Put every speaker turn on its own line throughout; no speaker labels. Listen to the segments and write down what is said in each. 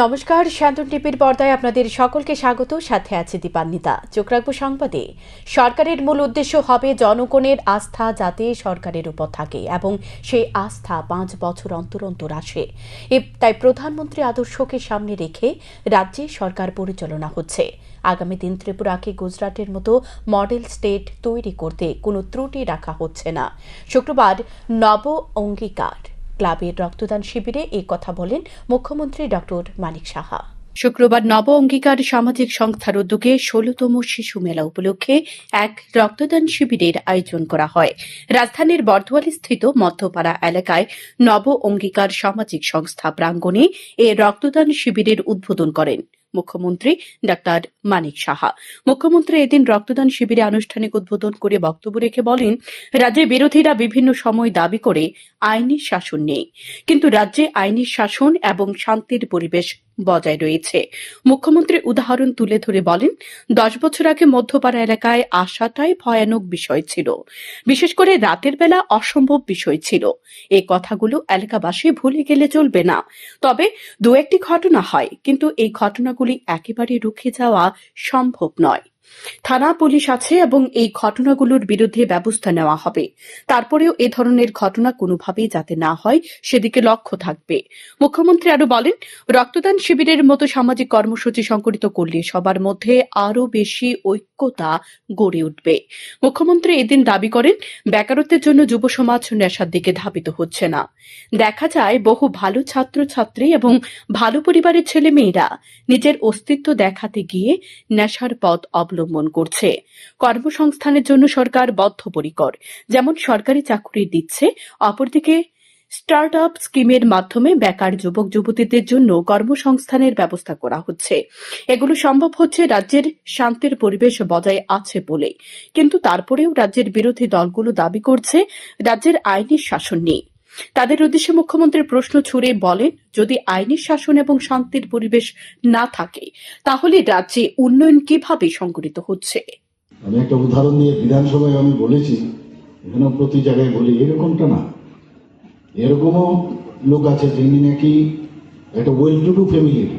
নমস্কার, শান্তন টিভির পর্দায় আপনাদের সকলকে স্বাগত। সাথে আছে দীপান্বিতা। চোখ রাখবো সংবাদে। সরকারের মূল উদ্দেশ্য হবে জনগণের আস্থা যাতে সরকারের উপর থাকে এবং সেই আস্থা 5 বছর অন্তর অন্তর আসে। তাই প্রধানমন্ত্রী আদর্শকে সামনে রেখে রাজ্যে সরকার পরিচালনা হচ্ছে। আগামী দিন ত্রিপুরাকে গুজরাটের মতো মডেল স্টেট তৈরি করতে কোনো ত্রুটি রাখা হচ্ছে না। শুক্রবার নব অঙ্গীকার ক্লাবের রক্তদান শিবিরে এই কথা বলেন মুখ্যমন্ত্রী ডক্টর মানিক সাহা। শুক্রবার নব অঙ্গীকার সামাজিক সংস্থার উদ্যোগে 16তম শিশু মেলা উপলক্ষে এক রক্তদান শিবিরের আয়োজন করা হয়। রাজধানীর বর্ধওয়ালি স্থিত মধ্যপাড়া এলাকায় নব অঙ্গীকার সামাজিক সংস্থা প্রাঙ্গণে এ রক্তদান শিবিরের উদ্বোধন করেন মুখ্যমন্ত্রী ডক্টর মানিক সাহা। মুখ্যমন্ত্রী এদিন রক্তদান শিবিরে আনুষ্ঠানিক উদ্বোধন করে বক্তব্য রেখে বলেন, রাজ্যের বিরোধীরা বিভিন্ন সময় দাবি করে আইনি শাসন নেই, কিন্তু রাজ্যে আইনি শাসন এবং শান্তির পরিবেশ বজায় রয়েছে। মুখ্যমন্ত্রী উদাহরণ তুলে ধরে বলেন, 10 বছর আগে মধ্যপাড়া এলাকায় আসাটাই ভয়ানক বিষয় ছিল, বিশেষ করে রাতের বেলা অসম্ভব বিষয় ছিল। এই কথাগুলো এলাকাবাসী ভুলে গেলে চলবে না। তবে দু একটি ঘটনা হয়, কিন্তু এই ঘটনাগুলি একেবারে রুখে যাওয়া সম্ভব নয়। থানা পুলিশ আছে এবং এই ঘটনাগুলোর বিরুদ্ধে ব্যবস্থা নেওয়া হবে। তারপরেও এ ধরনের ঘটনা কোনোভাবেই যাতে না হয় সেদিকে লক্ষ্য থাকবে। মুখ্যমন্ত্রী আরো বলেন, রক্তদান শিবিরের মতো সামাজিক কর্মসূচি সংগঠিত করলে সবার মধ্যে আরও বেশি ঐক্যতা গড়ে উঠবে। মুখ্যমন্ত্রী এদিন দাবি করেন, বেকারত্বের জন্য যুব সমাজ নেশার দিকে ধাবিত হচ্ছে না। দেখা যায় বহু ভালো ছাত্রছাত্রী এবং ভালো পরিবারের ছেলে মেয়েরা নিজের অস্তিত্ব দেখাতে গিয়ে নেশার পথ অবলম্বন করছে। কর্মসংস্থানের জন্য সরকার বদ্ধপরিকর, যেমন সরকারি চাকরি দিচ্ছে, অপরদিকে স্টার্ট আপ স্কিমের মাধ্যমে বেকার যুবক যুবতীদের জন্য কর্মসংস্থানের ব্যবস্থা করা হচ্ছে। এগুলো সম্ভব হচ্ছে রাজ্যের শান্তির পরিবেশ বজায় আছে বলে। কিন্তু তারপরেও রাজ্যের বিরোধী দলগুলো দাবি করছে রাজ্যের আইনি শাসন নেই। তাদের উদ্দেশ্যে মুখ্যমন্ত্রী প্রশ্ন ছুড়ে বলেন, যদি আইনি শাসন এবং শান্তির পরিবেশ না থাকে তাহলে রাজ্যে উন্নয়ন কিভাবে সংগঠিত হচ্ছে?
আমি একটা উদাহরণ নিয়ে বিধানসভায় আমি বলেছি, এখানে প্রতি জায়গায় বলি, এরকমটা না। এরকমও লোক আছে যিনি নাকি একটা ওয়েল টু ডু ফ্যামিলির,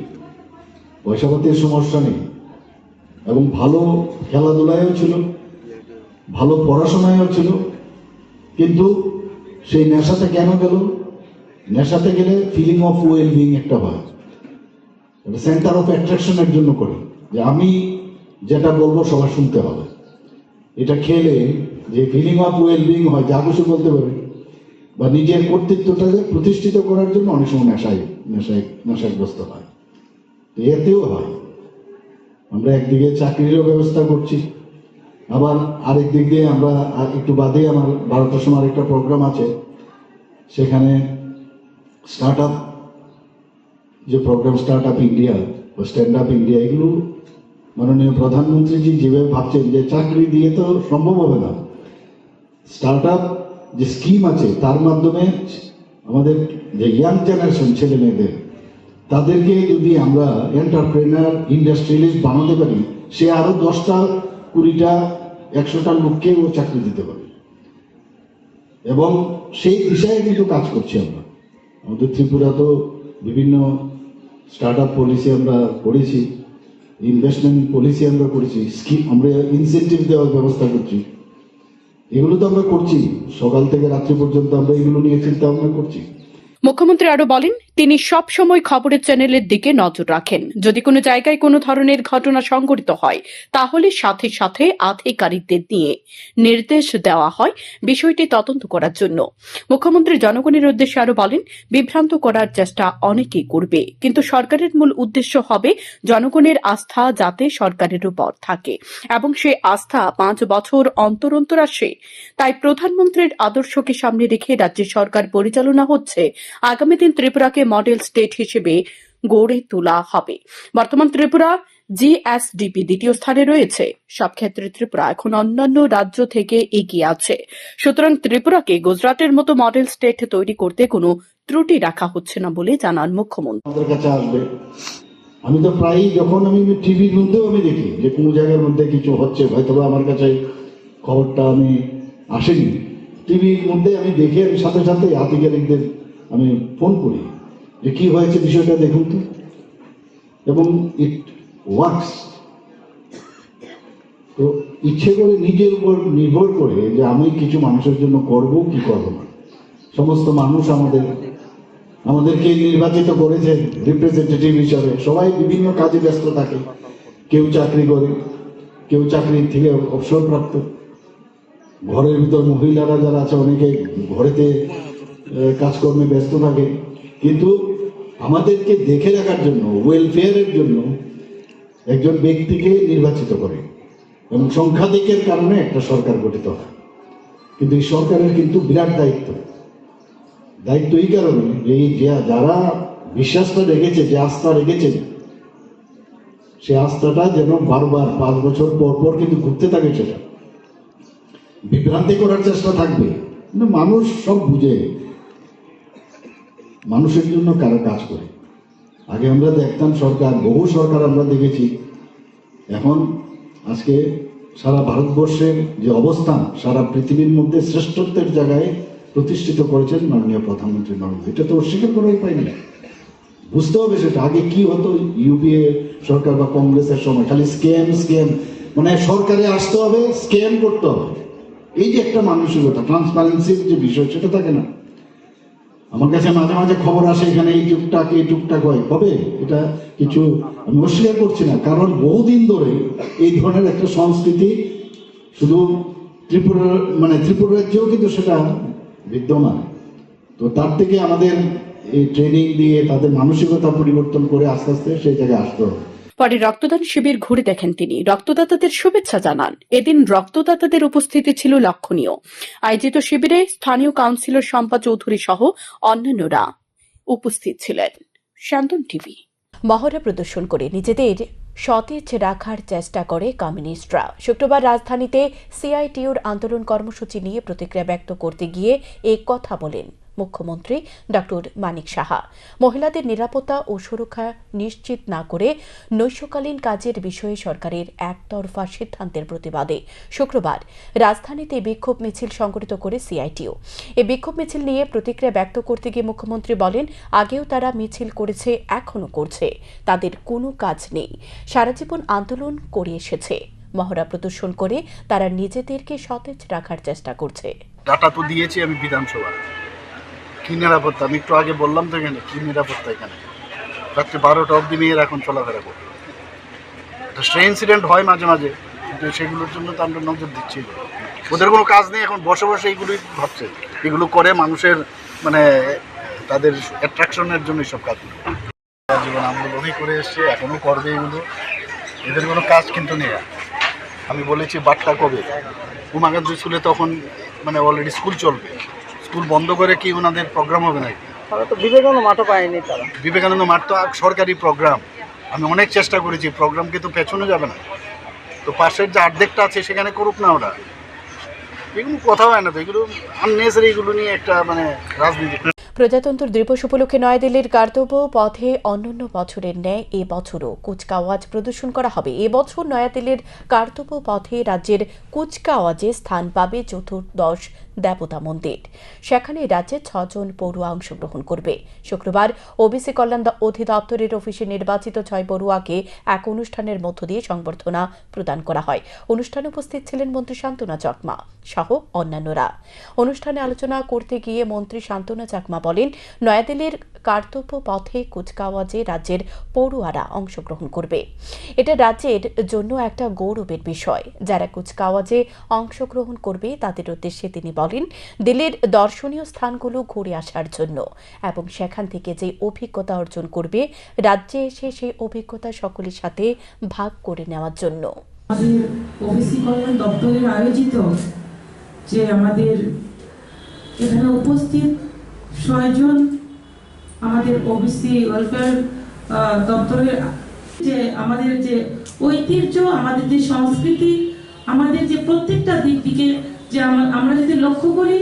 পয়সাপাতির সমস্যা নেই এবং ভালো খেলাধুলায়ও ছিল, ভালো পড়াশোনায়ও ছিল, কিন্তু সেই নেশাতে কেন গেল? নেশাতে গেলে ফিলিং অফ ওয়েল বিং একটা হয়, সেন্টার অফ অ্যাট্রাকশনের জন্য করে, যে আমি যেটা বলবো সবার শুনতে হবে। এটা খেলে যে ফিলিং অফ ওয়েল বিং হয়, যা কিছু বলতে পারে, বা নিজের কর্তৃত্বটাকে প্রতিষ্ঠিত করার জন্য অনেক সময় নেশাগ্রস্ত হয়। এতেও হয়। আমরা একদিকে চাকরিরও ব্যবস্থা করছি, আবার আরেক দিক দিয়ে আমরা একটু বাদে আমার 12টার সময় একটা প্রোগ্রাম আছে, সেখানে স্টার্ট আপ, যে প্রোগ্রাম স্টার্ট আপ ইন্ডিয়া বা স্ট্যান্ড আপ ইন্ডিয়া, এগুলো মাননীয় প্রধানমন্ত্রীজি যেভাবে ভাবছেন যে চাকরি দিয়ে তো সম্ভব হবে না, স্টার্ট আপ যে স্কিম আছে তার মাধ্যমে আমাদের যে ইয়াং জেনারেশন ছেলে মেয়েদের, তাদেরকে যদি আমরা এন্টারপ্রেনার ইন্ডাস্ট্রিয়ালিস্ট বানাতে পারি, সে আরো 10টা 20টা 100টা লোককে ও চাকরি দিতে পারে। এবং সেই দিশায় কিন্তু কাজ করছি আমরা। আমাদের ত্রিপুরা তো বিভিন্ন স্টার্ট আপ পলিসি আমরা করেছি, ইনভেস্টমেন্ট পলিসি আমরা করেছি, স্কিম আমরা ইনসেন্টিভ দেওয়ার ব্যবস্থা করছি। এগুলো তো আমরা করছি, সকাল থেকে রাত্রি পর্যন্ত আমরা এগুলো নিয়ে চিন্তা ভাবনা করছি।
মুখ্যমন্ত্রী আরো বলেন, তিনি সব সময় খবরের চ্যানেলের দিকে নজর রাখেন। যদি কোনো জায়গায় কোনো ধরনের ঘটনা সংঘটিত হয় তাহলে সাথে সাথে আধিকারিকদের দিয়ে নির্দেশ দেওয়া হয় বিষয়টি তদন্ত করার জন্য। মুখ্যমন্ত্রী জনগণের উদ্দেশ্যে আরো বলেন, বিভ্রান্ত করার চেষ্টা অনেকেই করবে, কিন্তু সরকারের মূল উদ্দেশ্য হবে জনগণের আস্থা যাতে সরকারের উপর থাকে এবং সে আস্থা 5 বছর অন্তর অন্তর আসে। তাই প্রধানমন্ত্রীর আদর্শকে সামনে রেখে রাজ্য সরকার পরিচালনা হচ্ছে। আগামী দিন ত্রিপুরাকে মডেল স্টেট হিসেবে গড়ে তোলা হবে। বর্তমান ত্রিপুরা জিএসডিপি দ্বিতীয় স্থানে রয়েছে। সব ক্ষেত্রে ত্রিপুরা এখন অন্যান্য রাজ্য থেকে এগিয়ে আছে। সুতরাং ত্রিপুরাকে গুজরাটের মতো মডেল স্টেট তৈরি করতে কোনো ত্রুটি রাখা হচ্ছে না বলে জানান মুখ্যমন্ত্রী।
আমাদের কাছে আসবে, আমি তো প্রায়ই যখন আমি টিভির মধ্যেও আমি দেখি যে কোনো জায়গার মধ্যে কিছু হচ্ছে, হয়তো আমার কাছে খবরটা আমি আসেনি, টিভির মধ্যে আমি দেখে আমি সাথে সাথে আধিকারিকদের আমি ফোন করি যে কি হয়েছে বিষয়টা দেখুন তো। এবং ইট ওয়ার্কস। তো ইচ্ছে করে নিজের উপর নির্ভর করে যে আমি কিছু মানুষের জন্য করব কি করব না। সমস্ত মানুষ আমাদেরকে নির্বাচিত করেছে রিপ্রেজেন্টেটিভ হিসাবে। সবাই বিভিন্ন কাজে ব্যস্ত থাকে, কেউ চাকরি করে, কেউ চাকরির থেকে অবসরপ্রাপ্ত। ঘরের ভিতর মহিলারা যারা আছে অনেকে ঘরেতে কাজকর্মে ব্যস্ত থাকে, কিন্তু আমাদেরকে দেখে রাখার জন্য, ওয়েলফেয়ারের জন্য একজন ব্যক্তিকে নির্বাচিত করে এবং সংখ্যাধিকের কারণে একটা সরকার গঠিত হয়। কিন্তু এই সরকারের কিন্তু বিরাট দায়িত্ব এই কারণে যে যারা বিশ্বাসটা রেখেছে, যে আস্থা রেখেছে, সে আস্থাটা যেন বারবার 5 বছর পর পর কিন্তু ঘুরতে থাকে, সেটা বিভ্রান্তি করার চেষ্টা থাকবে। কিন্তু মানুষ সব বুঝে, মানুষের জন্য কারা কাজ করে। আগে আমরা দেখতাম সরকার, বহু সরকার আমরা দেখেছি। এখন আজকে সারা ভারতবর্ষের যে অবস্থান, সারা পৃথিবীর মধ্যে শ্রেষ্ঠত্বের জায়গায় প্রতিষ্ঠিত করেছেন মাননীয় প্রধানমন্ত্রী নরেন্দ্র। এটা তো অস্বীকার করাই পাইনি, বুঝতে হবে সেটা। আগে কি হতো ইউপিএ সরকার বা কংগ্রেসের সময়, খালি স্ক্যাম, মানে সরকারে আসতে হবে, স্ক্যাম করতে হবে। এই যে একটা মানসিকতা, ট্রান্সপারেন্সির যে বিষয়, সেটা থাকে না। আমার কাছে মাঝে মাঝে খবর আসে এখানে এই টুকটাক হয়, হবে এটা কিছু আমি অস্বীকার করছি না, কারণ বহুদিন ধরে এই ধরনের একটা সংস্কৃতি শুধু ত্রিপুরা রাজ্যেও কিন্তু সেটা বিদ্যমান। তো তার থেকে আমাদের এই ট্রেনিং দিয়ে তাদের মানসিকতা পরিবর্তন করে আস্তে আস্তে সেই জায়গায় আসতে হবে।
পরে রক্তদান শিবির ঘুরে দেখেন তিনি, রক্তদাতাদের শুভেচ্ছা জানান। এদিন রক্তদাতাদের উপস্থিতি ছিল লক্ষণীয়। আয়োজিত শিবিরে স্থানীয় কাউন্সিলর শম্পা চৌধুরী সহ অন্যান্যরা উপস্থিত ছিলেন। শান্তন টিভি। মহড়া প্রদর্শন করে নিজেদের সতেজ রাখার চেষ্টা করে কমিউনিস্টরা। শুক্রবার রাজধানীতে সিআইটিউর আন্দোলন কর্মসূচি নিয়ে প্রতিক্রিয়া ব্যক্ত করতে গিয়ে এ কথা বলেন মুখ্যমন্ত্রী ডক্টর মানিক সাহা। মহিলাদের নিরাপত্তা ও সুরক্ষা নিশ্চিত না করে নৈশকালীন কাজের বিষয়ে সরকারের একতরফা সিদ্ধান্তের প্রতিবাদে শুক্রবার রাজধানীতে বিক্ষোভ মিছিল সংগঠিত করে সিআইটিউ। এই বিক্ষোভ মিছিল নিয়ে প্রতিক্রিয়া ব্যক্ত করতে গিয়ে মুখ্যমন্ত্রী বলেন, আগেও তারা মিছিল করেছে, এখনো করছে, তাদের কোনো কাজ নেই, সারা জীবন আন্দোলন করে এসেছে। মহড়া প্রদর্শন করে তারা নিজেদেরকে সতেজ রাখার চেষ্টা করছে।
ডাটা তো দিয়েছি আমি বিধানসভা, কি নিরাপত্তা আমি একটু আগে বললাম তো, এখানে কি নিরাপত্তা, এখানে রাত্রে 12টা অব্দি মেয়ের এখন চলাফেরা করে। একটা ইনসিডেন্ট হয় মাঝে মাঝে, কিন্তু সেগুলোর জন্য তো আমরা নজর দিচ্ছি। ওদের কোনো কাজ নেই, এখন বসে বসে এইগুলোই ভাবছে, এগুলো করে মানুষের মানে তাদের অ্যাট্রাকশনের জন্য সব কাজ জীবন আন্দোলনই করে এসছে, এখনও করবে এগুলো। এদের কোনো কাজ কিন্তু নেই। আমি বলেছি বাট্টা কবে উমাকান্ত স্কুলে, তখন মানে অলরেডি স্কুল চলবে, স্কুল বন্ধ করে কি ওনাদের প্রোগ্রাম হবে নাকি?
তো বিবেকানন্দ মাঠও পায়নি তারা।
বিবেকানন্দ মাঠ তো সরকারি প্রোগ্রাম, আমি অনেক চেষ্টা করেছি, প্রোগ্রামকে তো পেছনে যাবে না, তো পাশের যে অর্ধেকটা আছে সেখানে করুক না ওরা। এগুলো কথা হয় না তো, এগুলো আননেসারি, এগুলো নিয়ে একটা মানে রাজনীতি।
প্রজাতন্ত্র দিবস উপলক্ষে নয়াদিল্লির কর্তব্য পথে অন্যান্য বছরের ন্যায় এবছরও কুচকাওয়াজ প্রদর্শন করা হবে। এবছর নয়াদিল্লির কর্তব্য পথে রাজ্যের কুচকাওয়াজে স্থান পাবে চতুর্দশ দেবতা মন্দির। সেখানে রাজ্যের 6 জন পড়ুয়া অংশগ্রহণ করবে। শুক্রবার ওবিসি কল্যাণ অধিদপ্তরের অফিসে নির্বাচিত 6 পড়ুয়াকে এক অনুষ্ঠানের মধ্য দিয়ে সংবর্ধনা প্রদান করা হয়। অনুষ্ঠানে উপস্থিত ছিলেন মন্ত্রী শান্তনা চাকমা সহ অন্যান্যরা। অনুষ্ঠানে আলোচনা করতে গিয়ে মন্ত্রী শান্তনা চাকমা বলেন, নয়াদিল্লির কর্তব্য পথে কুচকাওয়াজে রাজ্যের পড়ুয়ারা অংশগ্রহণ করবে। এটা রাজ্যের জন্য একটা গৌরবের বিষয়। যারা কুচকাওয়াজে অংশগ্রহণ করবে তাদের উদ্দেশ্যে তিনি বলেন, দিল্লির দর্শনীয় স্থানগুলো ঘুরে আসার জন্য এবং সেখান থেকে যে অভিজ্ঞতা অর্জন করবে, রাজ্যে এসে সেই অভিজ্ঞতা সকলের সাথে ভাগ করে নেওয়ার জন্য।
আমাদের ওবিসি কল্যাণ দপ্তরের আয়োজিত যে আমাদের এখানে উপস্থিত 6 জন আমাদের ওবিসি ওয়েলফেয়ার দপ্তরের যে আমাদের যে ঐতিহ্য, আমাদের যে সংস্কৃতি, আমাদের যে প্রত্যেকটা দিক থেকে যে আমরা যদি লক্ষ্য করি,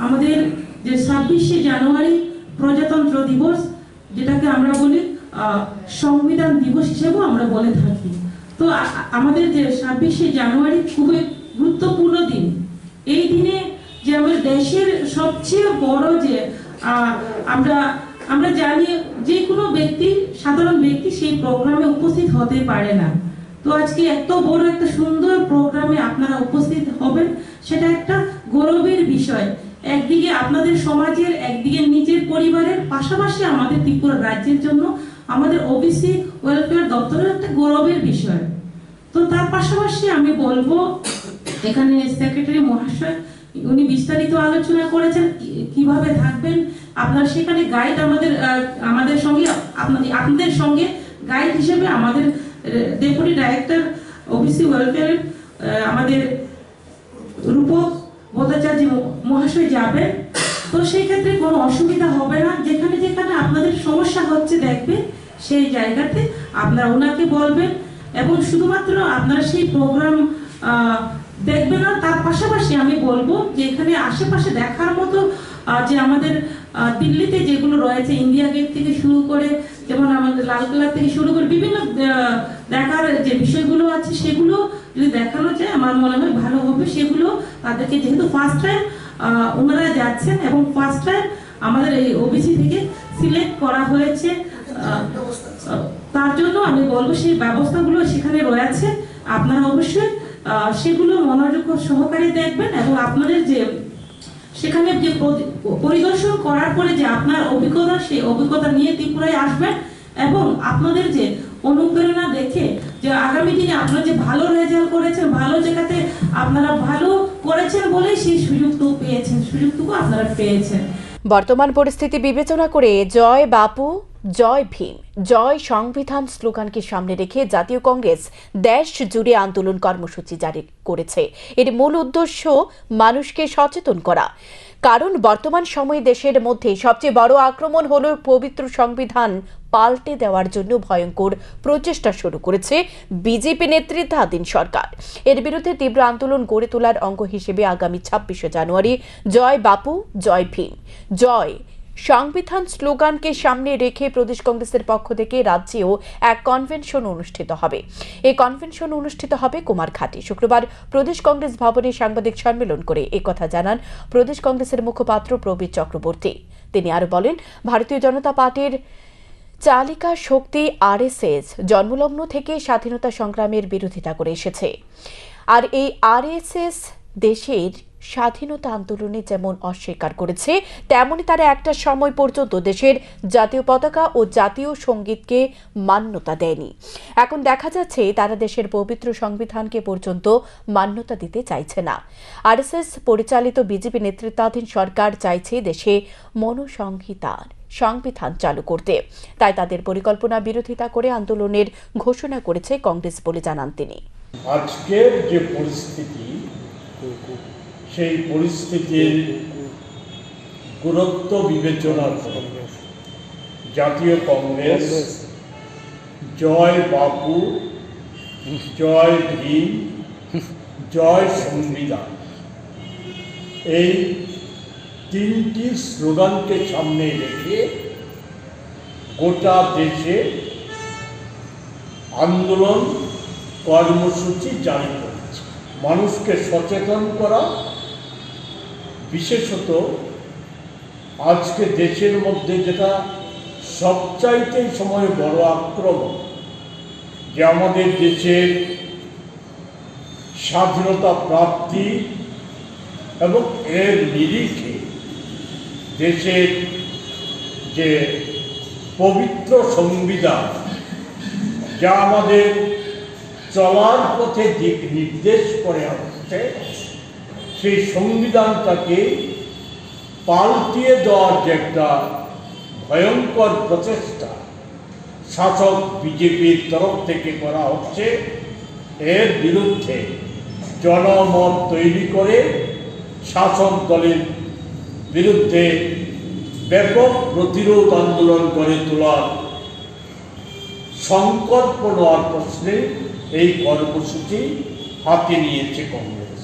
আমাদের যে 26শে জানুয়ারি প্রজাতন্ত্র দিবস, যেটাকে আমরা বলি সংবিধান দিবস হিসেবেও আমরা বলে থাকি। তো আমাদের যে 26শে জানুয়ারি খুবই গুরুত্বপূর্ণ দিন। এই দিনে যে আমাদের দেশের সবচেয়ে বড় যে আমরা আমরা জানি যে কোনো ব্যক্তি, সাধারণ ব্যক্তি সেই প্রোগ্রামে উপস্থিত হতে পারে না। তো আজকে এত বড় একটা সুন্দর প্রোগ্রামে আপনারা উপস্থিত হবেন, সেটা একটা গৌরবের বিষয়। একদিকে আপনাদের সমাজের, একদিকে নিজের পরিবারের, পাশাপাশি আমাদের ত্রিপুরা রাজ্যের জন্য আমাদের ওবিসি ওয়েলফেয়ার দপ্তরের একটা গৌরবের বিষয়। তো তার পাশাপাশি আমি বলবো, এখানে সেক্রেটারি মহাশয় উনি বিস্তারিত আলোচনা করেছেন কিভাবে থাকবেন আপনারা সেখানে। গাইড আমাদের সঙ্গে, আপনাদের সঙ্গে গাইড হিসেবে আমাদের ডেপুটি ডাইরেক্টর ওবিসি ওয়েলফেয়ার আমাদের রূপক ভট্টাচার্য মহাশয় যাবেন। তো সেই ক্ষেত্রে কোনো অসুবিধা হবে না। যেখানে যেখানে আপনাদের সমস্যা হচ্ছে দেখবে, সেই জায়গাতে আপনারা ওনাকে বলবেন এবং শুধুমাত্র আপনারা সেই প্রোগ্রাম দেখবেন না, তার পাশাপাশি আমি বলবো যে এখানে আশেপাশে দেখার মতো যে আমাদের দিল্লিতে যেগুলো রয়েছে, ইন্ডিয়া গেট থেকে শুরু করে, যেমন আমাদের লালকেল্লা থেকে শুরু করে বিভিন্ন দেখার যে বিষয়গুলো আছে, সেগুলো যদি দেখানো যায় আমার মনে হয় ভালো হবে। সেগুলো তাদেরকে, যেহেতু ফার্স্ট টাইম ওনারা যাচ্ছেন এবং ফার্স্ট টাইম আমাদের এই ওবিসি থেকে সিলেক্ট করা হয়েছে, তার জন্য আমি বলবো সেই ব্যবস্থাগুলো সেখানে রয়েছে। আপনারা অবশ্যই সেগুলো মনোযোগ সহকারে দেখবেন এবং আপনাদের যে সেখানে যে পরিদর্শন করার পরে যে আপনার অভিজ্ঞতা, সেই অভিজ্ঞতা নিয়ে ত্রিপুরায় আসবেন এবং আপনাদের যে অনুপ্রেরণা দেখে যে আগামী দিনে আপনারা যে ভালো রেজাল্ট করেছেন, ভালো জায়গাতে আপনারা ভালো করেছেন বলেই সেই সুযোগটুকু পেয়েছেন, সুযোগটুকু আপনারা পেয়েছেন।
বর্তমান পরিস্থিতি বিবেচনা করে জয় বাপু, জয় ভীম, জয় সংবিধান স্লোগানকে সামনে রেখে জাতীয় কংগ্রেস দেশ জুড়ে আন্দোলন কর্মসূচি জারি করেছে। এর মূল উদ্দেশ্য মানুষকে সচেতন করা। কারণ বর্তমান সময়ে দেশের মধ্যে সবচেয়ে বড় আক্রমণ হলো পবিত্র সংবিধান পাল্টে দেওয়ার জন্য ভয়ঙ্কর প্রচেষ্টা শুরু করেছে বিজেপি নেতৃত্বাধীন সরকার। এর বিরুদ্ধে তীব্র আন্দোলন গড়ে তোলার অঙ্গ হিসেবে আগামী 26শে জানুয়ারি জয় বাপু, জয় ভীম, জয় সংবিধান স্লোগানকে সামনে রেখে প্রদেশ কংগ্রেসের পক্ষ থেকে রাজ্যেও এক কনভেনশন অনুষ্ঠিত হবে। এই কনভেনশন অনুষ্ঠিত হবে কুমারঘাটে। শুক্রবার প্রদেশ কংগ্রেস ভবনে সাংবাদিক সম্মেলন করে একথা জানান প্রদেশ কংগ্রেসের মুখপাত্র প্রবীর চক্রবর্তী। তিনি আরো বলেন, ভারতীয় জনতা পার্টির চালিকা শক্তি আরএসএস জন্মলগ্ন থেকে স্বাধীনতা সংগ্রামের বিরোধিতা করে এসেছে। আর এই আরএসএস দেশের স্বাধীনতা আন্দোলনে যেমন অস্বীকার করেছে, তেমনি তারা একটা সময় পর্যন্ত দেশের জাতীয় পতাকা ও জাতীয় সঙ্গীতকে মান্যতা দেয়নি। এখন দেখা যাচ্ছে তারা দেশের পবিত্র সংবিধানকে পর্যন্ত মান্যতা দিতে চাইছে না। আরএসএস পরিচালিত বিজেপি নেতৃত্বাধীন সরকার চাইছে দেশে মনুসংহিতার সংবিধান চালু করতে। তাই তাদের পরিকল্পনা বিরোধিতা করে আন্দোলনের ঘোষণা করেছে কংগ্রেস বলে জানান তিনি।
আজকের যে পরিস্থিতি, সেই পরিস্থিতির গুরুত্ব বিবেচনা করে জাতীয় কংগ্রেস জয় বাপু, জয় ভীম, জয় সংবিধান এই তিনটি স্লোগানকে সামনে রেখে গোটা দেশে আন্দোলন কর্মসূচি জারি করেছে। মানুষকে সচেতন করা, বিশেষত আজকে দেশের মধ্যে যেটা সবচাইতে সময় বড় আক্রমণ, যে আমাদের দেশের স্বাধীনতা প্রাপ্তি এবং এর নিরিখে দেশের যে পবিত্র সংবিধান, যা আমাদের চলার পথে দিক নির্দেশ করে আসছে, সেই সংবিধানটাকে পাল্টিয়ে দেওয়ার যে একটা ভয়ঙ্কর প্রচেষ্টা শাসক বিজেপির তরফ থেকে করা হচ্ছে, এর বিরুদ্ধে জনমত তৈরি করে শাসক দলের বিরুদ্ধে ব্যাপক প্রতিরোধ আন্দোলন গড়ে তোলার সংকল্প নেওয়ার প্রশ্নে এই কর্মসূচি হাতে নিয়েছে কংগ্রেস।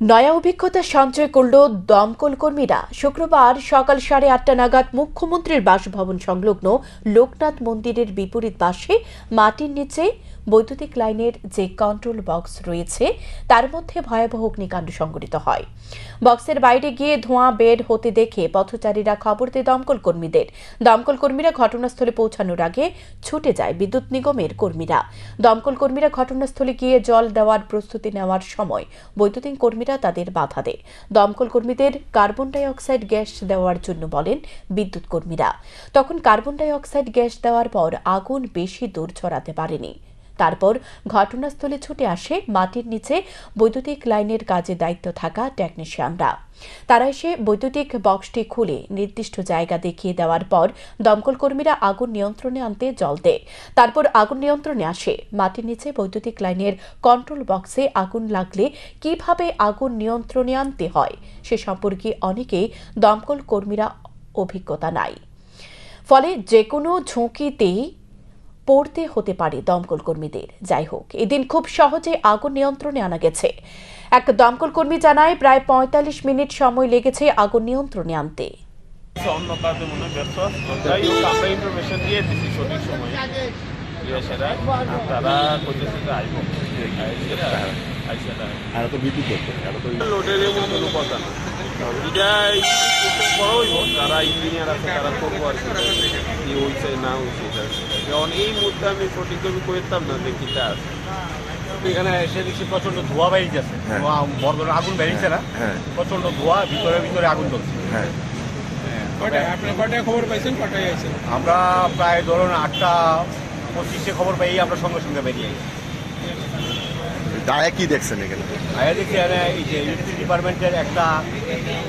নয়া অভিজ্ঞতা সঞ্চয় করল দমকল কর্মীরা। শুক্রবার সকাল 8:30 নাগাদ মুখ্যমন্ত্রীর বাসভবন সংলগ্ন লোকনাথ মন্দিরের বিপরীত পাশে মাটির নিচে বৈদ্যুতিক লাইনের যে কন্ট্রোল বক্স রয়েছে তার মধ্যে ভয়াবহ অগ্নিকাণ্ড সংঘটিত হয়। বক্সের বাইরে গিয়ে ধোঁয়া বের হতে দেখে পথচারীরা খবর দেয় দমকল কর্মীদের। দমকল কর্মীরা ঘটনাস্থলে পৌঁছানোর আগে ছুটে যায় বিদ্যুৎ নিগমের কর্মীরা। দমকল কর্মীরা ঘটনাস্থলে গিয়ে জল দেওয়ার প্রস্তুতি নেওয়ার সময় বৈদ্যুতিক কর্মীরা তাদের বাধা দেয়। দমকল কর্মীদের কার্বন ডাই অক্সাইড গ্যাস দেওয়ার জন্য বলেন বিদ্যুৎ কর্মীরা। তখন কার্বন ডাই অক্সাইড গ্যাস দেওয়ার পর আগুন বেশি দূর ছড়াতে পারেনি। তারপর ঘটনাস্থলে ছুটে আসে মাটির নিচে বৈদ্যুতিক লাইনের কাজে দায়িত্ব থাকা টেকনিশিয়ানরা। তারা এসে বৈদ্যুতিক বক্সটি খুলে নির্দিষ্ট জায়গা দেখিয়ে দেওয়ার পর দমকল কর্মীরা আগুন নিয়ন্ত্রণে আনতে জল দেয়। তারপর আগুন নিয়ন্ত্রণে আসে। মাটির নিচে বৈদ্যুতিক লাইনের কন্ট্রোল বক্সে আগুন লাগলে কিভাবে আগুন নিয়ন্ত্রণে আনতে হয় সে সম্পর্কে অনেকেই দমকল কর্মীরা অভিজ্ঞতা নাই। ফলে যে কোনো ঝুঁকিতেই পড়তে হতে পারে দমকল কর্মীদের। যাই হোক, এদিন খুব সহজে আগুন নিয়ন্ত্রণে আনা গেছে। এক দমকল কর্মী জানায় প্রায় 45 মিনিট সময় লেগেছে আগুন নিয়ন্ত্রণে আনতে।
অন্য কাজে মনে ব্যস্ত যাই হোক, আমরা ইনফরমেশন দিয়ে দিচ্ছি সঠিক সময় সেটা তারা করতেছে যে আইব লোডের এমন কোনো কথা না। এটা বড় হইব, যারা ইঞ্জিনিয়ার আছে তারা করবো আর কি হয়েছে না হয়েছে। যেমন এই মুহূর্তে আমি সঠিকভাবে করতাম না যে কিটা আছে।
এখানে এসে দেখছি প্রচন্ড ধোঁয়া বেরিয়েছে, বড় ধরনের আগুন বেরিয়েছে না, প্রচন্ড ধোঁয়া, ভিতরে আগুন জ্বলছে।
খবর পাইছেন? কটায় আছে?
আমরা প্রায় ধরুন 8:25 খবর পাই, আমরা সঙ্গে সঙ্গে বেরিয়ে আসি।
দায়া কি দেখছেন এখানে?
আয়া দেখি এখানে এই যে ইলেকট্রিক ডিপার্টমেন্টের একটা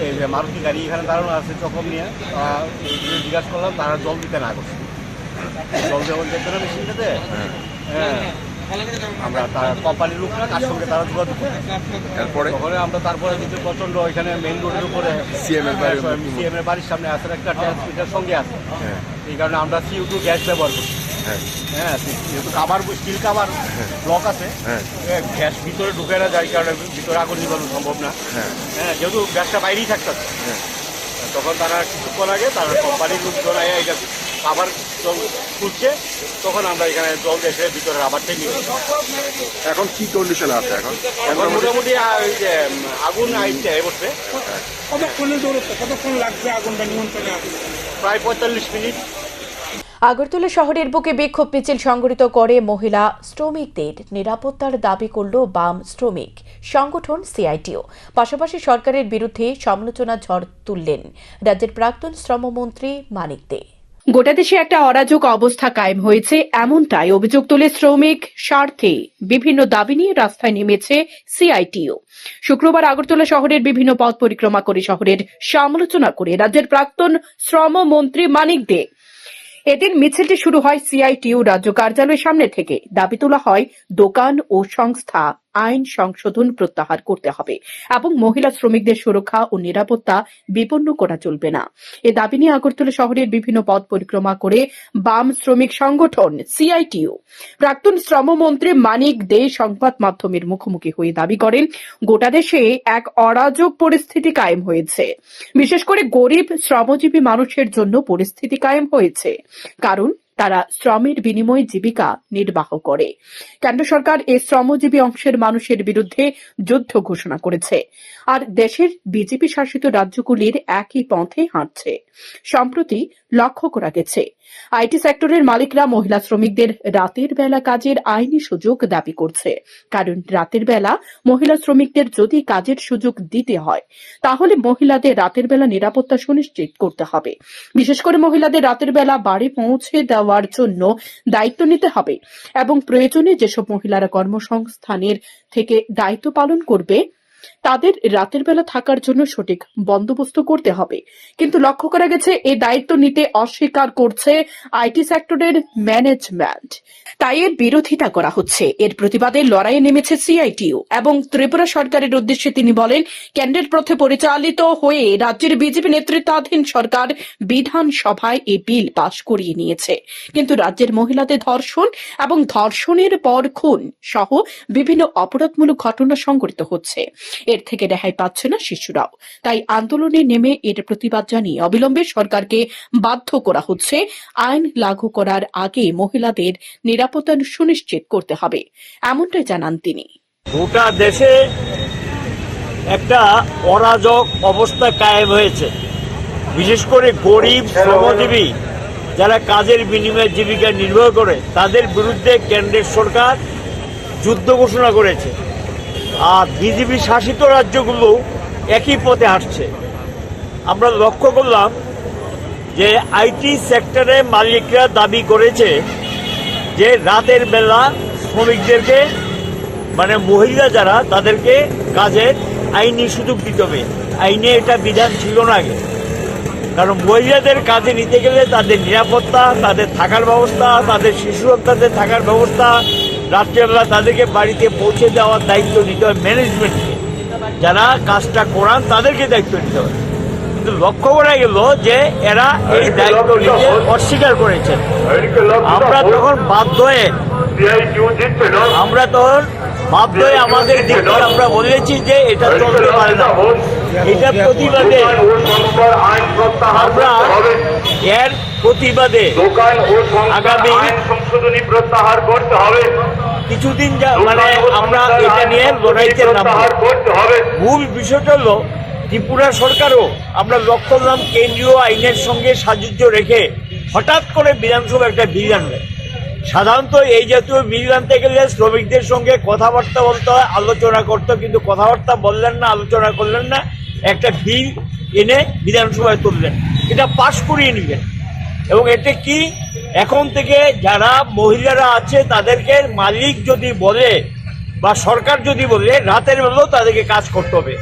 এই যে মারুতি গাড়ি এখানে দাঁড়ানো আছে চকম নিয়ে, জিজ্ঞাসা করলাম, তারা জল দিতে না করছে। জল যেমন দেখতে না মেশিনটাতে, হ্যাঁ, আমরা তার কোম্পানির লোকরা তার সঙ্গে তারা যোগাযোগ করি।
এরপরে
আমরা তারপরে কিন্তু প্রচন্ড এখানে মেইন রোডের উপরে সিএম এর বাড়ির সামনে আছে একটা ট্রান্সমিটার সঙ্গে আছে, এই কারণে আমরা CO2 গ্যাস ব্যবহার করছি। হ্যাঁ, যেহেতু কাভার স্টিল কাভার ব্লক আছে, গ্যাস ভিতরে ঢুকে না যায়, কারণে ভিতরে আগুন নিবানো সম্ভব না। হ্যাঁ, যেহেতু গ্যাসটা বাইরেই থাকতেছে, তখন তারা কিছুক্ষণ আগে তারা কোম্পানির লোকজন এটা কাভার জল খুলছে, তখন আমরা এখানে জল এসে ভিতরে আবারটা নিয়ে।
এখন কি কন্ডিশন আছে?
এখন মোটামুটি ওই যে আগুন আইতে বসে।
কতক্ষণ লাগছে আগুনটা নিয়ন্ত্রণে?
প্রায় 45 মিনিট।
আগরতলা শহরের বুকে বিক্ষোভ মিছিল সংগঠিত করে মহিলা শ্রমিকদের নিরাপত্তার দাবি করল বাম শ্রমিক সংগঠন সিআইটিও। পাশাপাশি সরকারের বিরুদ্ধে সমালোচনা ঝড় তুললেন রাজ্যের প্রাক্তন শ্রমমন্ত্রী মানিক দে। গোটা দেশে একটা অরাজক অবস্থা কায়েম হয়েছে, এমনটাই অভিযোগ তুলে শ্রমিক স্বার্থে বিভিন্ন দাবি নিয়ে রাস্তায় নেমেছে সিআইটিও। শুক্রবার আগরতলা শহরের বিভিন্ন পথ পরিক্রমা করে শহরের সমালোচনা করে রাজ্যের প্রাক্তন শ্রমমন্ত্রী মানিক দে। এদিন মিছিলটি শুরু হয় সিআইটিউ রাজ্য কার্যালয়ের সামনে থেকে। দাবি তোলা হয় দোকান ও সংস্থা আইন সংশোধন প্রত্যাহার করতে হবে এবং মহিলা শ্রমিকদের সুরক্ষা ও নিরাপত্তা বিপন্ন করা চলবে না। এ দাবি নিয়ে আগরতলা শহরের বিভিন্ন পথ পরিক্রমা করে বাম শ্রমিক সংগঠন সিআইটিউ প্রাক্তন শ্রমমন্ত্রী মানিক দে সংবাদ মাধ্যমের মুখোমুখি হয়ে দাবি করেন গোটা দেশে এক অরাজক পরিস্থিতি কায়েম হয়েছে। বিশেষ করে গরিব শ্রমজীবী মানুষের জন্য পরিস্থিতি কায়েম হয়েছে, কারণ তারা শ্রমের বিনিময়ে জীবিকা নির্বাহ করে। কেন্দ্র সরকার এই শ্রমজীবী অংশের মানুষের বিরুদ্ধে যুদ্ধ ঘোষণা করেছে, আর দেশের বিজেপি শাসিত রাজ্যগুলির একই পথে হাঁটছে। সম্প্রতি লক্ষ্য করা গেছে আইটি সেক্টরের মালিকরা মহিলা শ্রমিকদের রাতের বেলা কাজের আইনি সুযোগ দাবি করছে, কারণ রাতের বেলা মহিলা শ্রমিকদের যদি কাজের সুযোগ দিতে হয় তাহলে মহিলাদের রাতের বেলা নিরাপত্তা সুনিশ্চিত করতে হবে। বিশেষ করে মহিলাদের রাতের বেলা বাড়ি পৌঁছে দেওয়ার জন্য দায়িত্ব নিতে হবে এবং প্রয়োজনে যেসব মহিলারা কর্মসংস্থানের থেকে দায়িত্ব পালন করবে তাদের রাতের বেলা থাকার জন্য সঠিক বন্দোবস্ত করতে হবে। কিন্তু লক্ষ্য করা গেছে এই দায়িত্ব নিতে অস্বীকার করছে আইটি সেক্টরের ম্যানেজমেন্ট, তাই এর বিরোধিতা করা হচ্ছে। এর প্রতিবাদে লড়াইয়ে নেমেছে সিআইটিউ এবং ত্রিপুরা সরকারের উদ্দেশ্যে তিনি বলেন, কেন্দ্রের পথে পরিচালিত হয়ে রাজ্যের বিজেপি নেতৃত্বাধীন সরকার বিধানসভায় এই বিল পাশ করিয়ে নিয়েছে, কিন্তু রাজ্যের মহিলাদের ধর্ষণ এবং ধর্ষণের পর খুন সহ বিভিন্ন অপরাধমূলক ঘটনা সংঘটিত হচ্ছে। এর থেকে রেহাই পাচ্ছে না শিশুরাও। তাই আন্দোলনে নেমে এর প্রতিবাদ জানিয়ে অবিলম্বে সরকারকে বাধ্য করা হচ্ছে আইন লাগু করার আগে মহিলাদের নিরাপত্তা সুনিশ্চিত করতে হবে, এমনটাই জানান তিনি।
গোটা দেশে একটা অরাজক অবস্থা কায়েম হয়েছে। বিশেষ করে গরিব শ্রমজীবী যারা কাজের বিনিময়ে জীবিকা নির্বাহ করে তাদের বিরুদ্ধে কেন্দ্রের সরকার যুদ্ধ ঘোষণা করেছে, আর বিজেপি শাসিত রাজ্যগুলো একই পথে হাঁটছে। আমরা লক্ষ্য করলাম যে আইটি সেক্টরে মালিকরা দাবি করেছে যে রাতের বেলা শ্রমিকদেরকে মানে মহিলা যারা তাদেরকে কাজের আইনি সুযোগ দিতে হবে। আইনে এটা বিধান ছিল না আগে, কারণ মহিলাদের কাজে নিতে গেলে তাদের নিরাপত্তা, তাদের থাকার ব্যবস্থা, তাদের শিশু সন্তানদের থাকার ব্যবস্থা, রাত্রেবেলা তাদেরকে বাড়িতে পৌঁছে দেওয়ার দায়িত্ব নিতে হয় ম্যানেজমেন্টকে, যারা কাজটা করান তাদেরকে দায়িত্ব নিতে হয়। কিন্তু লক্ষ্য করা গেল যে এরা এই দায়িত্ব নিতে অস্বীকার করেছেন। আমরা তখন বাধ্য হয়ে আমাদের দিক থেকে আমরা বলেছি যে এটা চলতে পারে না। এটা প্রতিবাদে আমরা এর প্রতিবাদে আগামী প্রত্যাহার করতে হবে কিছুদিন মানে আমরা এটা নিয়ে লড়াইতে নামবো। মূল বিষয়টা হলো ত্রিপুরা সরকারও আমরা লক্ষ্য করলাম কেন্দ্রীয় আইনের সঙ্গে সাযুজ্য রেখে হঠাৎ করে বিধানসভা একটা বিল আনবে। সাধারণত এই জাতীয় বিল আনতে গেলে শ্রমিকদের সঙ্গে কথাবার্তা বলতে হয়, আলোচনা করতে, কিন্তু কথাবার্তা বললেন না, আলোচনা করলেন না, একটা বিল এনে বিধানসভায় তুললেন, এটা পাশ করিয়ে নিলেন। এবং এতে কি এখন থেকে যারা মহিলারা আছে তাদেরকে মালিক যদি বলে বা সরকার যদি বলে রাতের বেলাও তাদেরকে কাজ করতে হবে,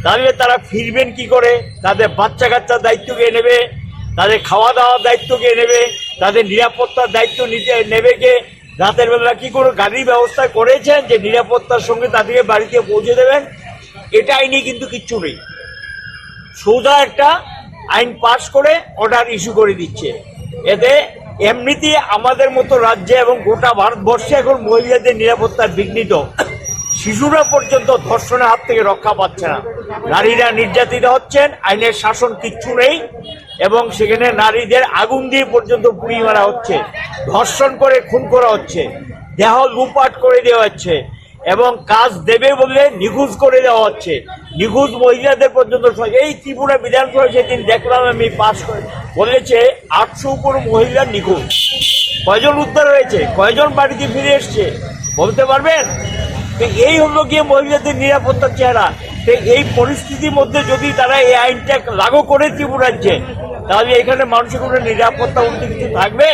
তাহলে তারা ফিরবেন কি করে? তাদের বাচ্চা কাচ্চার দায়িত্ব কে নেবে? তাদের খাওয়া দাওয়ার দায়িত্ব কে নেবে? তাদের নিরাপত্তার দায়িত্ব নেবে কে? রাতের বেলা কি করে গাড়ির ব্যবস্থা করেছেন যে নিরাপত্তার সঙ্গে তাদেরকে বাড়িতে পৌঁছে দেবেন? এটা আইনি কিন্তু কিচ্ছু নেই। সোজা একটা আইন পাশ করে অর্ডার ইস্যু করে দিচ্ছে। এতে এমনিতেই আমাদের মতো রাজ্যে এবং গোটা ভারতবর্ষে এখন মহিলাদের নিরাপত্তা বিঘ্নিত। শিশুরা পর্যন্ত ধর্ষণের হাত থেকে রক্ষা পাচ্ছে না, নারীরা নির্যাতিত হচ্ছেন, আইনের শাসন কিচ্ছু নেই, এবং সেখানে নারীদের আগুন দিয়ে পর্যন্ত পুড়িয়ে মারা হচ্ছে, ধর্ষণ করে খুন করা হচ্ছে, দেহ লুটপাট করে দেওয়া হচ্ছে, এবং কাজ দেবে বললে নিখোঁজ করে দেওয়া হচ্ছে। নিখোঁজ মহিলাদের পর্যন্ত এই ত্রিপুরা বিধানসভায় সেদিন দেখলাম আমি পাশ করে বলেছে 800 উপর মহিলা নিখোঁজ। কয়জন উদ্ধার হয়েছে? কয়জন বাড়িতে ফিরে এসছে বলতে পারবেন? এই হলো গিয়ে মহিলাদের নিরাপত্তার চেহারা। এই পরিস্থিতির মধ্যে যদি তারা এই আইনটা লাগু করে ত্রিপুরা রাজ্যে, তাহলে এখানে মানুষের কোনো নিরাপত্তা উন্নতি কিছু থাকবে?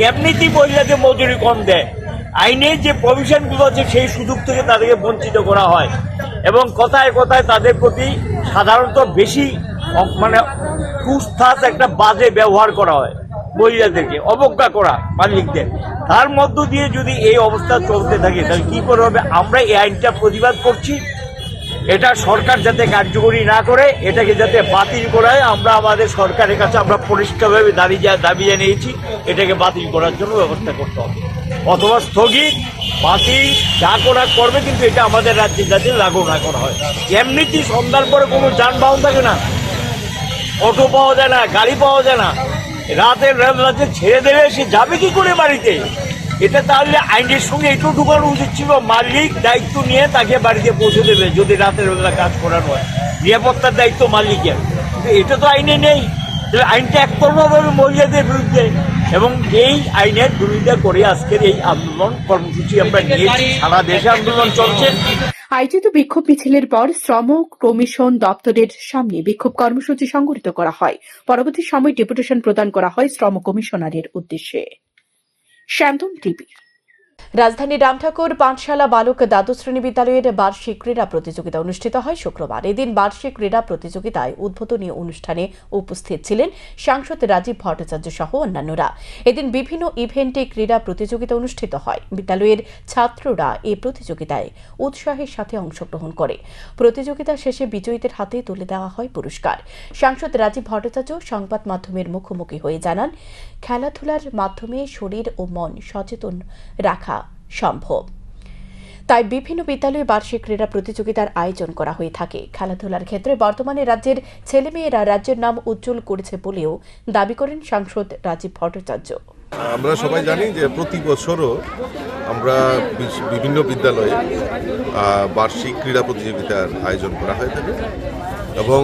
এমনিতেই মহিলাদের মজুরি কম দেয়, আইনের যে প্রভিশনগুলো আছে সেই সুযোগ থেকে তাদেরকে বঞ্চিত করা হয়, এবং কথায় কথায় তাদের প্রতি সাধারণত বেশি মানে কুৎসাত একটা বাজে ব্যবহার করা হয়, মহিলাদেরকে অবজ্ঞা করা মালিকদের। তার মধ্য দিয়ে যদি এই অবস্থা চলতে থাকে তাহলে কি করে হবে? আমরা এই আইনটা প্রতিবাদ করছি, এটা সরকার যাতে কার্যকরী না করে, এটাকে যাতে বাতিল করায় আমরা আমাদের সরকারের কাছে আমরা পরিষ্কারভাবে দাবি জানিয়েছি, এটাকে বাতিল করার জন্য ব্যবস্থা করতে হবে, অথবা স্থগিত বাতিল যা করা করবে, কিন্তু এটা আমাদের রাজ্যে যাতে লাগু না করা হয়। এমনিতেই সন্ধ্যার পরে কোনো যানবাহন থাকে না, অটো পাওয়া যায় না, গাড়ি পাওয়া যায় না, রাতের রাতে ছেড়ে দেবে, সে যাবে কি করে বাড়িতে? এটা তাহলে আইনের সঙ্গে একটু ঢুকানো উচিত ছিল, মালিক দায়িত্ব নিয়ে তাকে বাড়িতে পৌঁছে দেবে যদি রাতের বেলা কাজ করানো হয়, নিরাপত্তার দায়িত্ব মালিকের। কিন্তু এটা তো আইনে নেই, তাহলে আইনটা একতরফা হবে মহিলাদের বিরুদ্ধে, এবং এই আইনের বিরোধিতা করে আজকের এই আন্দোলন কর্মসূচি আমরা নিয়েছি। সারা দেশে আন্দোলন চলছে।
আয়োজিত বিক্ষোভ মিছিলের পর শ্রম কমিশন দপ্তরের সামনে বিক্ষোভ কর্মসূচি সংগঠিত করা হয়। পরবর্তী সময় ডেপুটেশন প্রদান করা হয় শ্রম কমিশনারের উদ্দেশ্যে। শান্তন টিভি। রাজধানীর রামঠাকুর পাঠশালা বালক দ্বাদশ শ্রেণী বিদ্যালয়ের বার্ষিক ক্রীড়া প্রতিযোগিতা অনুষ্ঠিত হয় শুক্রবার। এদিন বার্ষিক ক্রীড়া প্রতিযোগিতায় উদ্বোধনী অনুষ্ঠানে উপস্থিত ছিলেন সাংসদ রাজীব ভট্টাচার্য সহ অন্যান্যরা। এদিন বিভিন্ন ইভেন্টে ক্রীড়া প্রতিযোগিতা অনুষ্ঠিত হয়। বিদ্যালয়ের ছাত্ররা এই প্রতিযোগিতায় উৎসাহের সাথে অংশগ্রহণ করে। প্রতিযোগিতা শেষে বিজয়ীদের হাতে তুলে দেওয়া হয় পুরস্কার। সাংসদ রাজীব ভট্টাচার্য সংবাদ মাধ্যমের মুখোমুখি হয়ে জানান, খেলাধুলার মাধ্যমে শরীর ও মন সচেতন রাখা সম্ভব। তাই বিভিন্ন বিদ্যালয়ে বার্ষিক ক্রীড়া প্রতিযোগিতার আয়োজন করা হয়ে থাকে। খেলাধুলার ক্ষেত্রে বর্তমানে রাজ্যের ছেলেমেয়েরা রাজ্যের নাম উজ্জ্বল করেছে বলেও দাবি করেন সাংসদ রাজীব ভট্টাচার্য।
আমরা সবাই জানি যে প্রতি বছরও আমরা বিভিন্ন বিদ্যালয়ে বার্ষিক ক্রীড়া প্রতিযোগিতার আয়োজন করা হয়ে থাকে এবং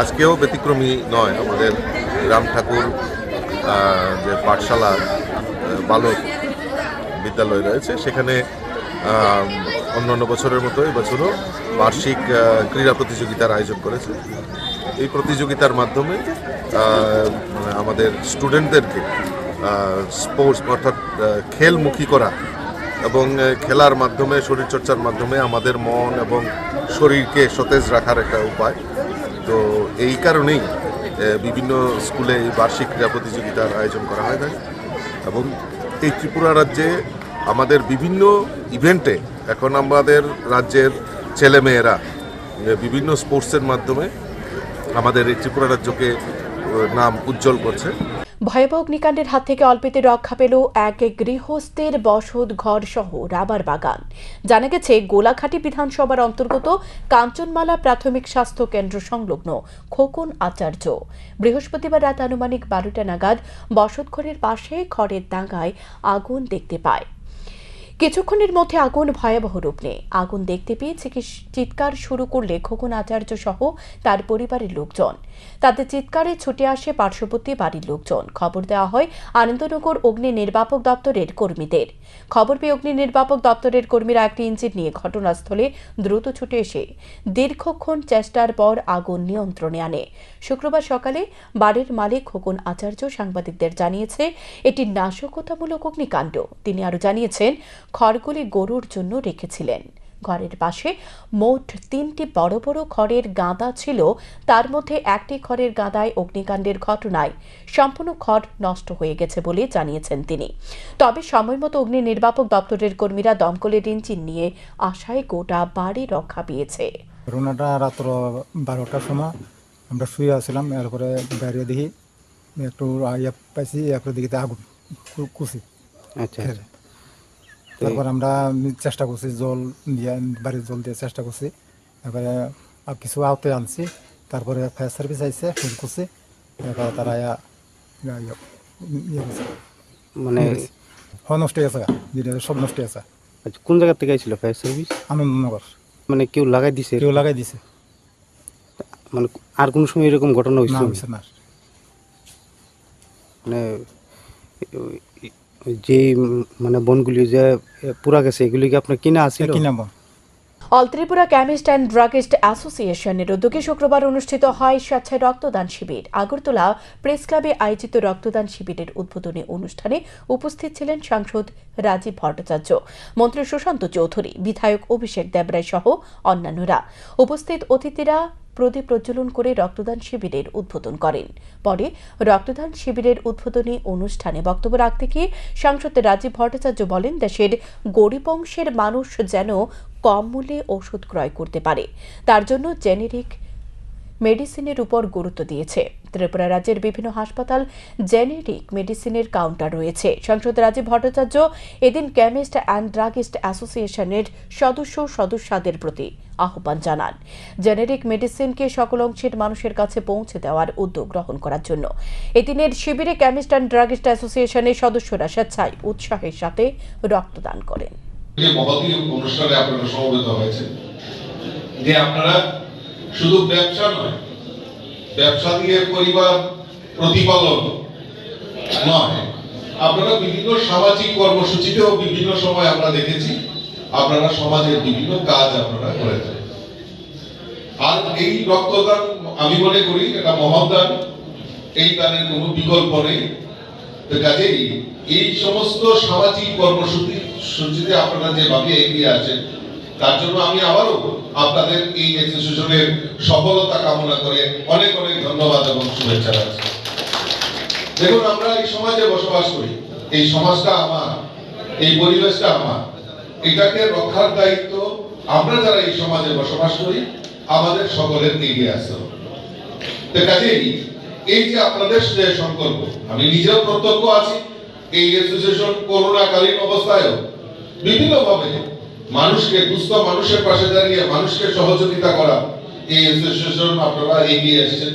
আজকেও ব্যতিক্রমী নয়। আমাদের রাম ঠাকুর যে পাঠশালা বালক বিদ্যালয় রয়েছে সেখানে অন্যান্য বছরের মতো এবছরও বার্ষিক ক্রীড়া প্রতিযোগিতার আয়োজন করেছে। এই প্রতিযোগিতার মাধ্যমে আমাদের স্টুডেন্টদেরকে স্পোর্টস অর্থাৎ খেলমুখী করা এবং খেলার মাধ্যমে শরীরচর্চার মাধ্যমে আমাদের মন এবং শরীরকে সতেজ রাখার একটা উপায়। তো এই কারণেই বিভিন্ন স্কুলে এই বার্ষিক ক্রীড়া প্রতিযোগিতার আয়োজন করা হয় থাকে এবং এই ত্রিপুরা রাজ্যে আমাদের বিভিন্ন ইভেন্টে এখন আমাদের রাজ্যের ছেলেমেয়েরা বিভিন্ন স্পোর্টসের মাধ্যমে আমাদের এই ত্রিপুরা রাজ্যকে নাম উজ্জ্বল করছে।
ভয়াবহ অগ্নিকাণ্ডের হাত থেকে অল্পেতে রক্ষা পেল এক গৃহস্থের বসত ঘর সহ রাবার বাগান। জানা গেছে গোলাঘাটি বিধানসভার অন্তর্গত কাঞ্চনমালা প্রাথমিক স্বাস্থ্য কেন্দ্র সংলগ্ন খোকন আচার্য বৃহস্পতিবার রাত আনুমানিক 12টা নাগাদ বসতঘরের পাশে খড়ের ডাঙায় আগুন দেখতে পায়। কিছুক্ষণের মধ্যে আগুন ভয়াবহ রূপ নেয়। আগুন দেখতে পেয়ে চিৎকার শুরু করলে খোকন আচার্য সহ তার পরিবারের লোকজন। তাদের চিৎকারে ছুটে আসে পার্শ্ববর্তী বাড়ির লোকজন। খবর দেওয়া হয় আনন্দনগর অগ্নি নির্বাপক দপ্তরের কর্মীদের। খবর পেয়ে অগ্নি নির্বাপক দপ্তরের কর্মীরা একটি ইঞ্জিন নিয়ে ঘটনাস্থলে দ্রুত ছুটে এসে দীর্ঘক্ষণ চেষ্টার পর আগুন নিয়ন্ত্রণে আনে। শুক্রবার সকালে বাড়ির মালিক খোকন আচার্য সাংবাদিকদের জানিয়েছে এটি নাশকতামূলক অগ্নিকাণ্ড। তিনি আরও জানিয়েছেন খড়গুলি গরুর জন্য রেখেছিলেন। ঘরের পাশে মোট 3টি বড় বড় খড়ের গাদা ছিল। তার মধ্যে একটি খড়ের গাদায় অগ্নিকাণ্ডের ঘটনায় সম্পূর্ণ খড় নষ্ট হয়ে গেছে বলে জানিয়েছেন তিনি। তবে সময়মতো অগ্নি নির্বাপক দপ্তরের কর্মীরা দমকলের ইঞ্জিন নিয়ে আসায় গোটা বাড়ি রক্ষা পেয়েছে।
ঘটনাটা রাত্র 12টার সময় আমরা শুয়ে আসছিলাম, এরপরে বাইরে দেখি একটু ইয়ে পাইছি, একটু দিকে আগুন কুচি। আচ্ছা, তারপর আমরা চেষ্টা করছি জল দিয়ে, বাড়ির জল দিয়ে চেষ্টা করছি। এবারে কিছু আওতে আনছি, তারপরে ফায়ার সার্ভিস আইসে ফোন করছি, এরপরে তারা মানে নষ্ট হয়ে গেছে, যেটা সব নষ্ট হয়ে গেছে।
আচ্ছা, কোন জায়গা থেকে আইছিল ফায়ার সার্ভিস?
আনন্দনগর।
মানে কেউ লাগাই দিছে?
কেউ লাগাই দিছে।
মানে আর কোন সময় এরকম ঘটনা হয়েছে
না?
মানে যে মানে বনগুলি যে পুরা গেছে এগুলি কি আপনার কিনা আছে?
কিনা বন।
All Tripura chemist and druggist অ্যাসোসিয়েশনের উদ্যোগে শুক্রবার অনুষ্ঠিত হয় স্বেচ্ছায় রক্তদান শিবির। আগরতলা প্রেস ক্লাবে আয়োজিত রক্তদান শিবিরের উদ্বোধনী অনুষ্ঠানে উপস্থিত ছিলেন সাংসদ রাজীব ভট্টাচার্য, মন্ত্রী সুশান্ত চৌধুরী, বিধায়ক অভিষেক দেবরায় সহ অন্যান্যরা। উপস্থিত অতিথিরা প্রদীপ প্রজ্বলন করে রক্তদান শিবিরের উদ্বোধন করেন। পরে রক্তদান শিবিরের উদ্বোধনী অনুষ্ঠানে বক্তব্য রাখতে গিয়ে সাংসদ রাজীব ভট্টাচার্য বলেন, দেশের গরিব অংশের মানুষ যেন কম মূল্যে ওষুধ ক্রয় করতে পারে, তার জন্য জেনেরিক মেডিসিনের উপর গুরুত্ব দিয়েছে। ত্রিপুরা রাজ্যের বিভিন্ন হাসপাতাল জেনেরিক মেডিসিনের কাউন্টার রয়েছে। সাংসদ রাজীব ভট্টাচার্য এদিন কেমিস্ট অ্যান্ড ড্রাগিস্ট অ্যাসোসিয়েশনের সদস্যদের প্রতি আহ্বান জানান জেনেরিক মেডিসিনকে সকল অংশের মানুষের কাছে পৌঁছে দেওয়ার উদ্যোগ গ্রহণ করার জন্য। এদিনের শিবিরে কেমিস্ট অ্যান্ড ড্রাগিস্ট অ্যাসোসিয়েশনের সদস্যরা স্বেচ্ছায় উৎসাহের সাথে রক্তদান করেন।
অনুষ্ঠানে আপনারা সমবেত হয়েছে যে আপনারা শুধু ব্যবসা নয়, ব্যবসা দিয়ে পরিবার প্রতিপালন নয়, আপনারা বিভিন্ন সামাজিক কর্মসূচিতেও বিভিন্ন সময় আমরা দেখেছি আপনারা সমাজের বিভিন্ন কাজ আপনারা করেছেন। আর এই রক্তদান আমি মনে করি এটা মহৎ দান, এই দানের কোনো বিকল্প নেই। কাজেই এই সমস্ত সামাজিক কর্মসূচিতে আপনারা যেভাবে এগিয়ে আছেন তার জন্য আমি আবারও আপনাদের এই অ্যাসোসিয়েশনের সফলতা কামনা করে অনেক অনেক ধন্যবাদ এবং শুভেচ্ছা জানাচ্ছি। দেখুন, আমরা এই সমাজে বসবাস করি, এই সমাজটা আমার, এই পরিবেশটা আমার, এটাকে রক্ষার দায়িত্ব আমরা যারা এই সমাজে বসবাস করি আমাদের সকলের এগিয়ে আসতে হবে। কাজেই এই যে আপনাদের যে সংকল্প, আমি নিজেও প্রত্যক্ষ আছি, এই অ্যাসোসিয়েশন করোনাকালীন অবস্থায়ও বিভিন্নভাবে মানুষকে দুস্থ মানুষের পাশে দাঁড়িয়ে মানুষকে সহযোগিতা করা, এই অ্যাসোসিয়েশন আপনারা এগিয়ে এসেছেন।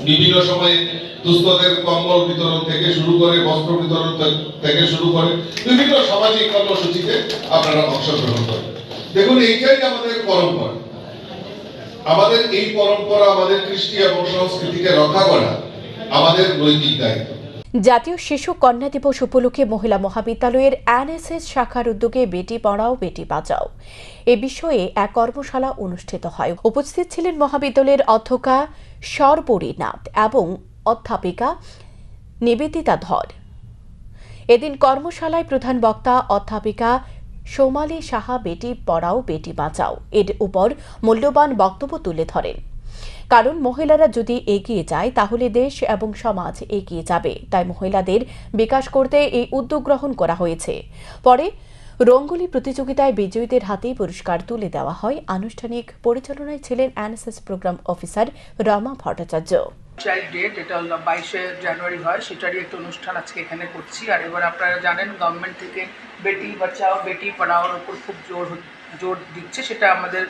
বিভিন্ন সময়ে দুস্থদের কম্বল বিতরণ থেকে শুরু করে, বস্ত্র বিতরণ থেকে শুরু করে বিভিন্ন সামাজিক কর্মসূচিতে আপনারা অংশগ্রহণ করেন। দেখুন, এইটাই আমাদের পরম্পরা। আমাদের এই পরম্পরা, আমাদের কৃষ্টি এবং সংস্কৃতিকে রক্ষা করা আমাদের নৈতিক দায়িত্ব।
জাতীয় শিশু কন্যা দিবস উপলক্ষে মহিলা মহাবিদ্যালয়ের এনএসএস শাখার উদ্যোগে বেটি পড়াও বেটি বাঁচাও এ বিষয়ে এক কর্মশালা অনুষ্ঠিত হয়। উপস্থিত ছিলেন মহাবিদ্যালয়ের অধ্যক্ষা সরবরী নাথ এবং অধ্যাপিকা নিবেদিতা ধর। এদিন কর্মশালায় প্রধান বক্তা অধ্যাপিকা সোমালি সাহা বেটি পড়াও বেটি বাঁচাও এর উপর মূল্যবান বক্তব্য তুলে ধরেন। কারণ মহিলারা যদি এগিয়ে যায় তাহলে দেশ এবং সমাজ এগিয়ে যাবে, তাই মহিলাদের বিকাশ করতে এই উদ্যোগ গ্রহণ করা হয়েছে। পরে রঙ্গোলি প্রতিযোগিতায় বিজয়ীদের হাতেই পুরস্কার তুলে দেওয়া হয়। আনুষ্ঠানিক পরিচালনায় ছিলেন NSS programme officer Roma Bhattacharya.
Child day, যেটা 22শে জানুয়ারি হয়, সেটারই একটা অনুষ্ঠান আজকে এখানে করছি। আর এবার আপনারা জানেন গভর্নমেন্ট থেকে বেটি বাঁচাও বেটি পড়াওর উপর খুব জোর দিচ্ছে। সেটা আমাদের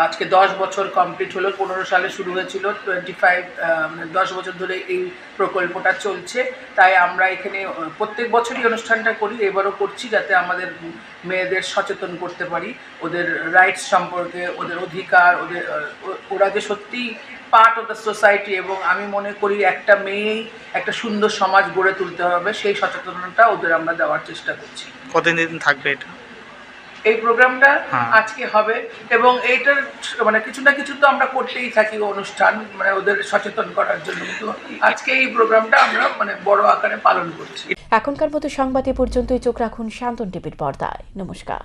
আজকে 10 বছর কমপ্লিট হলো। 15 সালে শুরু হয়েছিল, 10 বছর ধরে এই প্রকল্পটা চলছে। তাই আমরা এখানে প্রত্যেক বছরই অনুষ্ঠানটা করি, এবারও করছি, যাতে আমাদের মেয়েদের সচেতন করতে পারি ওদের রাইটস সম্পর্কে, ওদের অধিকার, ওরা যে সত্যি পার্ট অফ দ্য সোসাইটি। এবং আমি মনে করি একটা মেয়েই একটা সুন্দর সমাজ গড়ে তুলতে হবে, সেই সচেতনতা ওদের আমরা দেওয়ার চেষ্টা করছি।
কতদিন থাকবে এটা?
এই প্রোগ্রামটা আজকে হবে এবং এইটার মানে কিছু না কিছু তো আমরা করতেই থাকি অনুষ্ঠান, মানে ওদের সচেতন করার জন্য। কিন্তু আজকে এই প্রোগ্রামটা আমরা মানে বড় আকারে পালন করছি।
এখনকার মতো সংবাদ এ পর্যন্তই। চোখ রাখুন শান্তন টিভির পর্দায়। নমস্কার।